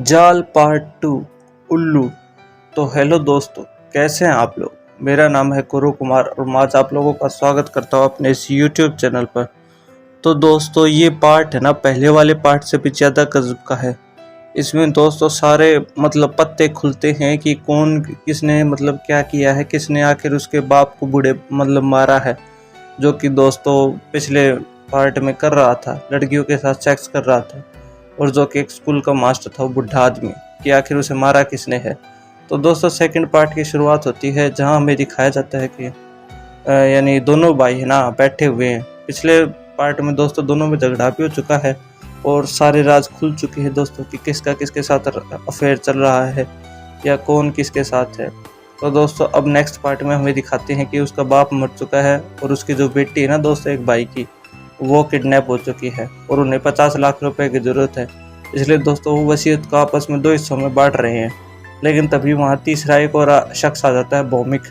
जाल पार्ट 2 उल्लू। तो हेलो दोस्तों, कैसे हैं आप लोग। मेरा नाम है गुरु कुमार और मैं आज आप लोगों का स्वागत करता हूं अपने इस यूट्यूब चैनल पर। तो दोस्तों ये पार्ट है ना, पहले वाले पार्ट से भी ज़्यादा गजब का है। इसमें दोस्तों सारे पत्ते खुलते हैं कि कौन किसने क्या किया है, किसने आखिर उसके बाप को बूढ़े मारा है, जो कि दोस्तों पिछले पार्ट में कर रहा था, लड़कियों के साथ सेक्स कर रहा था, और जो कि एक स्कूल का मास्टर था वो बुढ़ा आदमी, कि आखिर उसे मारा किसने है। तो दोस्तों सेकंड पार्ट की शुरुआत होती है जहां हमें दिखाया जाता है कि यानी दोनों भाई है ना बैठे हुए हैं। पिछले पार्ट में दोस्तों दोनों में झगड़ा भी हो चुका है और सारे राज खुल चुके हैं दोस्तों कि किसका किसके साथ अफेयर चल रहा है या कौन किसके साथ है। तो दोस्तों अब नेक्स्ट पार्ट में हमें दिखाते हैं कि उसका बाप मर चुका है और उसकी जो बेटी है ना दोस्तों एक भाई की, वो किडनैप हो चुकी है और उन्हें 50 लाख रुपए की ज़रूरत है। इसलिए दोस्तों वो वसीयत को आपस में 2 हिस्सों में बांट रहे हैं। लेकिन तभी वहाँ तीसरा एक और शख्स आ जाता है, भौमिक,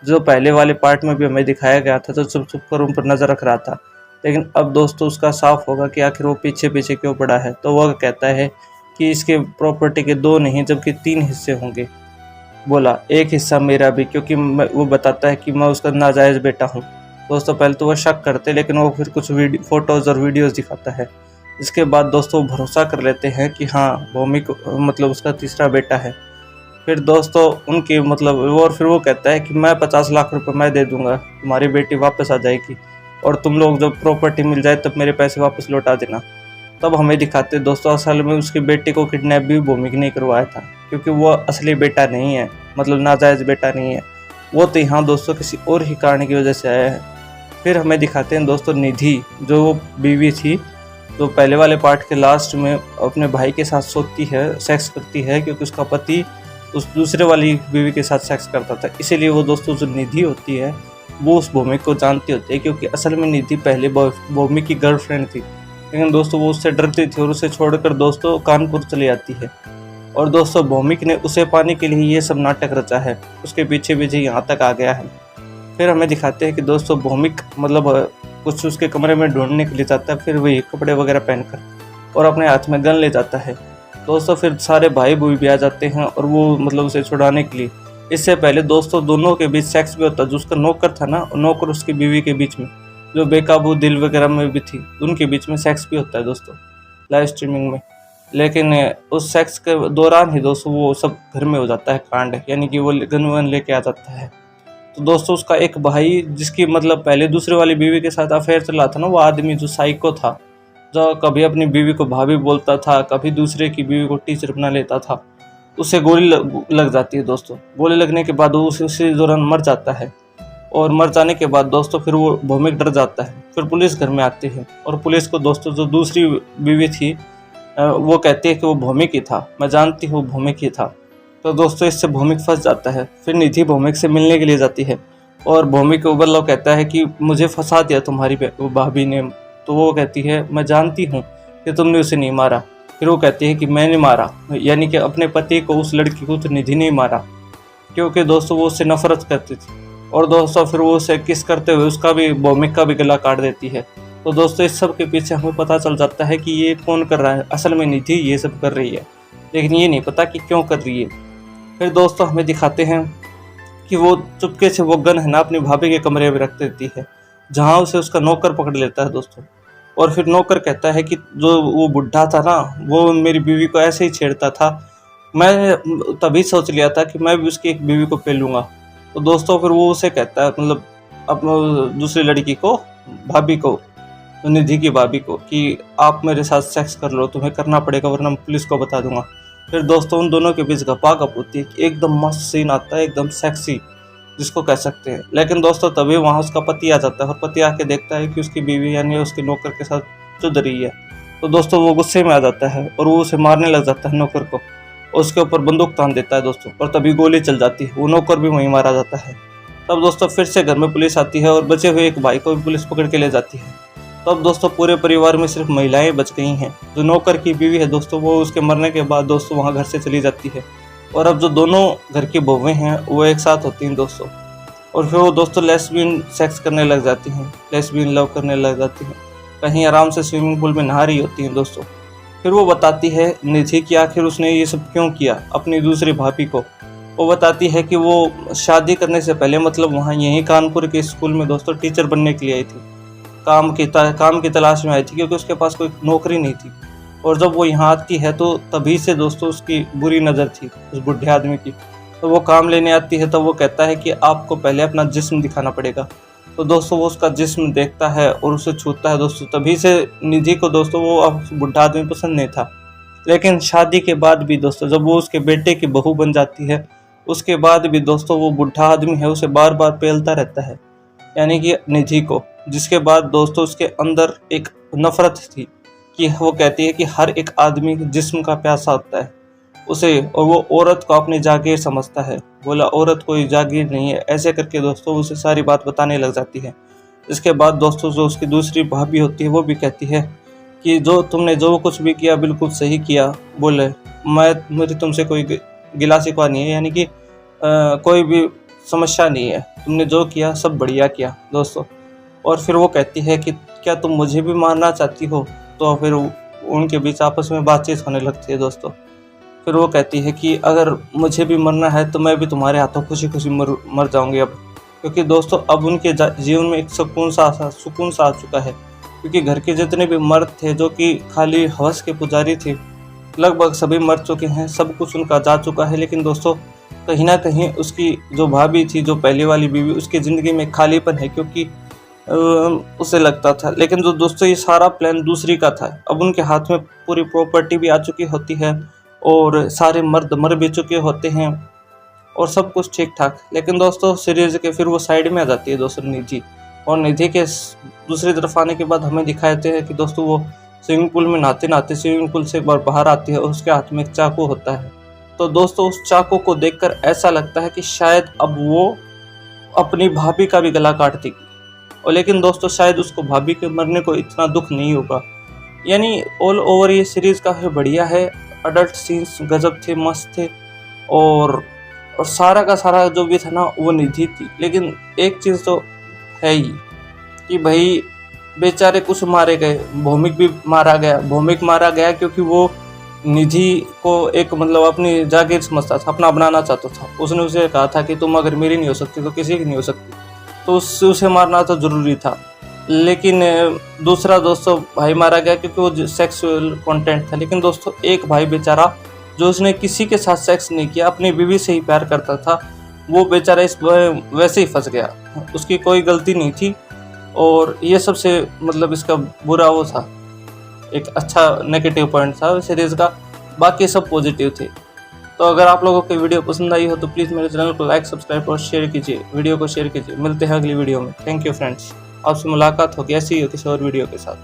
जो पहले वाले पार्ट में भी हमें दिखाया गया था, तो छुप छुप कर उन पर नज़र रख रहा था। लेकिन अब दोस्तों उसका साफ होगा कि आखिर वो पीछे पीछे क्यों पड़ा है। तो वह कहता है कि इसके प्रॉपर्टी के 2 नहीं जबकि 3 हिस्से होंगे। बोला एक हिस्सा मेरा भी, क्योंकि वो बताता है कि मैं उसका नाजायज़ बेटा हूँ। दोस्तों पहले तो वो शक करते, लेकिन वो फिर कुछ फोटोज़ और वीडियोज़ दिखाता है। इसके बाद दोस्तों भरोसा कर लेते हैं कि हाँ भौमिक उसका तीसरा बेटा है। फिर दोस्तों उनकी और फिर वो कहता है कि मैं 50 लाख रुपए मैं दे दूंगा, तुम्हारी बेटी वापस आ जाएगी और तुम लोग जब प्रॉपर्टी मिल जाए तब मेरे पैसे वापस लौटा देना। तब हमें दिखाते दोस्तों असल में उसकी बेटी को किडनैप भी भौमिक ने करवाया था, क्योंकि वो असली बेटा नहीं है, नाजायज़ बेटा नहीं है। वो तो यहाँ दोस्तों किसी और ही कारण की वजह से आया है। फिर हमें दिखाते हैं दोस्तों निधि, जो वो बीवी थी, जो पहले वाले पार्ट के लास्ट में अपने भाई के साथ सोती है, सेक्स करती है, क्योंकि उसका पति उस दूसरे वाली बीवी के साथ सेक्स करता था। इसीलिए वो दोस्तों जो निधि होती है वो उस भौमिक को जानती होती है, क्योंकि असल में निधि पहले भौमिक की गर्लफ्रेंड थी। लेकिन दोस्तों वो उससे डरती थी और उसे छोड़कर दोस्तों कानपुर चली जाती है। और दोस्तों भौमिक ने उसे पाने के लिए ये सब नाटक रचा है, उसके पीछे पीछे यहाँ तक आ गया है। फिर हमें दिखाते हैं कि दोस्तों भौमिक कुछ उसके कमरे में ढूंढने के लिए जाता है, फिर वही कपड़े वगैरह पहनकर, और अपने हाथ में गन ले जाता है। दोस्तों फिर सारे भाई भी आ जाते हैं और वो उसे छुड़ाने के लिए। इससे पहले दोस्तों दोनों के बीच सेक्स भी होता है। जो उसका नौकर था ना, नौकर उसकी बीवी के बीच में, जो बेकाबू दिल वगैरह में भी थी, उनके बीच में सेक्स भी होता है दोस्तों लाइव स्ट्रीमिंग में। लेकिन उस सेक्स के दौरान ही दोस्तों वो सब घर में हो जाता है कांड, यानी कि वो गन वन लेके आ जाता है। तो दोस्तों उसका एक भाई, जिसकी पहले दूसरे वाली बीवी के साथ अफेयर चला था ना, वो आदमी जो साइको था, जो कभी अपनी बीवी को भाभी बोलता था, कभी दूसरे की बीवी को टीचर बना लेता था, उसे गोली लग जाती है दोस्तों। गोली लगने के बाद वो उसी दौरान मर जाता है, और मर जाने के बाद दोस्तों फिर वो भौमिक डर जाता है। फिर पुलिस घर में आती है और पुलिस को दोस्तों जो दूसरी बीवी थी वो कहती है कि वो भौमिक ही था, मैं जानती हूँ भौमिक ही था। तो दोस्तों इससे भौमिक फंस जाता है। फिर निधि भौमिक से मिलने के लिए जाती है और भौमिक कहता है कि मुझे फंसा दिया तुम्हारी भाभी ने। तो वो कहती है मैं जानती हूँ कि तुमने उसे नहीं मारा। फिर वो कहती है कि मैंने मारा, यानी कि अपने पति को, उस लड़की को तो निधि नहीं मारा, क्योंकि दोस्तों वो उससे नफरत करती थी। और दोस्तों फिर वो उसे किस करते हुए उसका भी, भौमिक का भी गला काट देती है। तो दोस्तों इस सब के पीछे हमें पता चल जाता है कि ये कौन कर रहा है। असल में निधि ये सब कर रही है, लेकिन ये नहीं पता कि क्यों कर रही है। फिर दोस्तों हमें दिखाते हैं कि वो चुपके से वो गन है ना अपनी भाभी के कमरे में रख देती है, जहाँ उसे उसका नौकर पकड़ लेता है दोस्तों। और फिर नौकर कहता है कि जो वो बुढ़ा था ना, वो मेरी बीवी को ऐसे ही छेड़ता था, मैं तभी सोच लिया था कि मैं भी उसकी एक बीवी को पेलूंगा। तो दोस्तों फिर वो उसे कहता है अपने दूसरी लड़की को, भाभी को, निधि की भाभी को, कि आप मेरे साथ सेक्स कर लो, तुम्हें करना पड़ेगा वरना पुलिस को बता दूंगा। फिर दोस्तों उन दोनों के बीच गपागप होती है कि एकदम मस्त सीन आता है, एकदम सेक्सी जिसको कह सकते हैं। लेकिन दोस्तों तभी वहाँ उसका पति आ जाता है और पति आके देखता है कि उसकी बीवी यानी उसके नौकर के साथ चुद रही है। तो दोस्तों वो गुस्से में आ जाता है और वो उसे मारने लग जाता है नौकर को, और उसके ऊपर बंदूक तान देता है दोस्तों। और तभी गोली चल जाती है, वो नौकर भी वहीं मारा जाता है। तब दोस्तों फिर से घर में पुलिस आती है और बचे हुए एक भाई को भी पुलिस पकड़ के ले जाती है। तब दोस्तों पूरे परिवार में सिर्फ महिलाएं बच गई हैं। जो नौकर की बीवी है दोस्तों, वो उसके मरने के बाद दोस्तों वहाँ घर से चली जाती है, और अब जो दोनों घर की बहुएं हैं वो एक साथ होती हैं दोस्तों। और फिर वो दोस्तों लेस्बियन सेक्स करने लग जाती हैं, लेस्बियन लव करने लग जाती हैं। कहीं आराम से स्विमिंग पूल में नहा रही होती हैं दोस्तों। फिर वो बताती है निधि कि आखिर उसने ये सब क्यों किया अपनी दूसरी भाभी को। वो बताती है कि वो शादी करने से पहले मतलब वहाँ यहीं कानपुर के स्कूल में दोस्तों टीचर बनने के लिए आई थी, काम की तलाश में आई थी, क्योंकि उसके पास कोई नौकरी नहीं थी। और जब वो यहाँ आती है तो तभी से दोस्तों उसकी बुरी नज़र थी उस बुढ़े आदमी की। तो वो काम लेने आती है तो वो कहता है कि आपको पहले अपना जिस्म दिखाना पड़ेगा। तो दोस्तों वो उसका जिस्म देखता है और उसे छूता है दोस्तों। तभी से निधि को दोस्तों वो अब बुढ़ा आदमी पसंद नहीं था। लेकिन शादी के बाद भी दोस्तों जब वो उसके बेटे की बहू बन जाती है, उसके बाद भी दोस्तों वो बुढ़ा आदमी है उसे बार बार पेलता रहता है, यानी कि निधि को। जिसके बाद दोस्तों उसके अंदर एक नफरत थी कि वो कहती है कि हर एक आदमी जिस्म का प्यासा होता है उसे, और वो औरत को अपनी जागीर समझता है। बोला औरत कोई जागीर नहीं है, ऐसे करके दोस्तों उसे सारी बात बताने लग जाती है। इसके बाद दोस्तों जो उसकी दूसरी भाभी होती है वो भी कहती है कि तुमने जो कुछ भी किया बिल्कुल सही किया। बोले मेरी तुमसे कोई गिला शिकवा नहीं है, यानी कि कोई भी समस्या नहीं है, तुमने जो किया सब बढ़िया किया दोस्तों। और फिर वो कहती है कि क्या तुम मुझे भी मारना चाहती हो। तो फिर उनके बीच आपस में बातचीत होने लगती है दोस्तों। फिर वो कहती है कि अगर मुझे भी मरना है तो मैं भी तुम्हारे हाथों खुशी खुशी मर जाऊंगी अब, क्योंकि दोस्तों अब उनके जीवन में एक सुकून सा आ चुका है। क्योंकि घर के जितने भी मर्द थे जो कि खाली हवस के पुजारी थे, लगभग सभी मर चुके हैं, सब कुछ उनका जा चुका है। लेकिन दोस्तों कहीं ना कहीं उसकी जो भाभी थी, जो पहले वाली बीवी, उसकी ज़िंदगी में खालीपन है, क्योंकि उसे लगता था। लेकिन जो दोस्तों ये सारा प्लान दूसरी का था। अब उनके हाथ में पूरी प्रॉपर्टी भी आ चुकी होती है और सारे मर्द मर भी चुके होते हैं और सब कुछ ठीक ठाक। लेकिन दोस्तों सीरीज के फिर वो साइड में आ जाती है दोस्तों निधि। और निधि के दूसरी तरफ आने के बाद हमें दिखाते हैं कि दोस्तों वो स्विमिंग पूल में नहाते नहाते स्विमिंग पूल से एक बार बाहर आती है और उसके हाथ में एक चाकू होता है। तो दोस्तों उस चाकू को देखकर ऐसा लगता है कि शायद अब वो अपनी भाभी का भी गला काट देगी। और लेकिन दोस्तों शायद उसको भाभी के मरने को इतना दुख नहीं होगा। यानी ऑल ओवर ये सीरीज़ काफ़ी बढ़िया है। अडल्ट सीन्स गजब थे, मस्त थे। और सारा का सारा जो भी था ना वो निधि थी। लेकिन एक चीज़ तो है ही कि भाई बेचारे कुछ मारे गए। भौमिक भी मारा गया। भौमिक मारा गया क्योंकि वो निधि को एक मतलब अपनी जागीर समझता था, अपना बनाना चाहता था। उसने उसे कहा था कि तुम अगर मेरी नहीं हो सकती तो किसी की नहीं हो सकती, तो उसे मारना तो ज़रूरी था। लेकिन दूसरा दोस्तों भाई मारा गया क्योंकि वो सेक्सुअल कंटेंट था। लेकिन दोस्तों एक भाई बेचारा जो उसने किसी के साथ सेक्स नहीं किया, अपनी बीवी से ही प्यार करता था, वो बेचारा इस वैसे ही फंस गया। उसकी कोई गलती नहीं थी। और ये सबसे मतलब इसका बुरा वो था, एक अच्छा नेगेटिव पॉइंट था सीरीज़ का। बाकी सब पॉजिटिव थे। तो अगर आप लोगों को वीडियो पसंद आई हो तो प्लीज़ मेरे चैनल को लाइक, सब्सक्राइब और शेयर कीजिए। वीडियो को शेयर कीजिए। मिलते हैं अगली वीडियो में। Thank you friends. आपसे मुलाकात होगी ऐसी ही किसी और वीडियो के साथ।